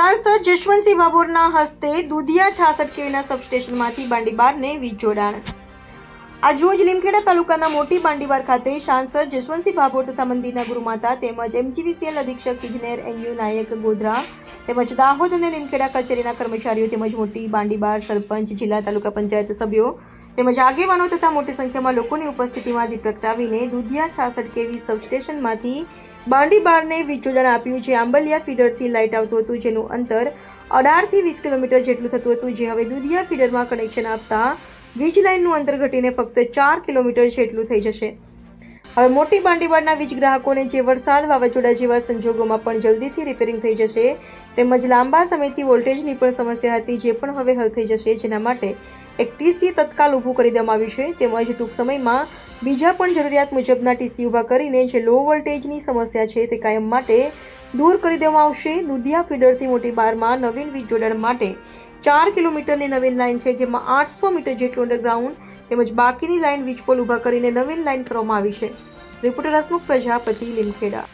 સાંસદ જશવંતસિંહ ભાભોરના હસ્તે દુધિયા 66 કેવીના સબસ્ટેશનમાંથી બાંડીબારને વીજ જોડાણ. આજરોજ લીમખેડા તાલુકાના મોટી બાંડીબાર ખાતે સાંસદ જશવંતસિંહ ભાભોર તથા મંદિરના ગુરુમાતા તેમજ MGVCL અધિક્ષક ઇજનેર NU નાયક ગોધરા તેમજ દાહોદ અને લીમખેડા કચેરીના કર્મચારીઓ તેમજ મોટી બાંડીબાર સરપંચ, જિલ્લા તાલુકા પંચાયત સભ્યો તેમજ આગેવાનો તથા મોટી સંખ્યામાં લોકોની ઉપસ્થિતિમાં દીપ પ્રગટાવીને દુધિયા 66 કેવી સબસ્ટેશનમાંથી બાંડીબારને વીજ જોડાણ આપ્યું. જે આંબલિયા ફીડરથી લાઇટ આવતું હતું, જેનું અંતર 18 થી 20 કિલોમીટર જેટલું થતું હતું, જે હવે દુધિયા ફીડરમાં કનેક્શન આપતા વીજ લાઇનનું અંતર ઘટીને ફક્ત 4 કિલોમીટર જેટલું થઈ જશે. હવે મોટી બાંડીબારના વીજ ગ્રાહકોને જે વરસાદ, વાવાઝોડા જેવા સંજોગોમાં પણ જલ્દીથી રિપેરિંગ થઈ જશે, તેમજ લાંબા સમયથી વોલ્ટેજની પણ સમસ્યા હતી, જે પણ હવે હલ થઈ જશે. જેના માટે એક TC તત્કાલ ઊભું કરી દેવામાં આવ્યું છે, તેમજ ટૂંક સમયમાં બીજા પણ જરૂરિયાત મુજબના TC ઊભા કરીને જે લો વોલ્ટેજની સમસ્યા છે તે કાયમ માટે દૂર કરી દેવામાં આવશે. દુધિયા ફીડરથી મોટી બારમાં નવીન વીજ જોડાણ માટે 4 કિલોમીટરની નવીન લાઇન છે, જેમાં 800 મીટર જેટલું અંડરગ્રાઉન્ડ તેમજ બાકીની લાઇન વીજપોલ ઊભા કરીને નવીન લાઇન કરવામાં આવી છે. રિપોર્ટર હસમુખ પ્રજાપતિ, લીમખેડા.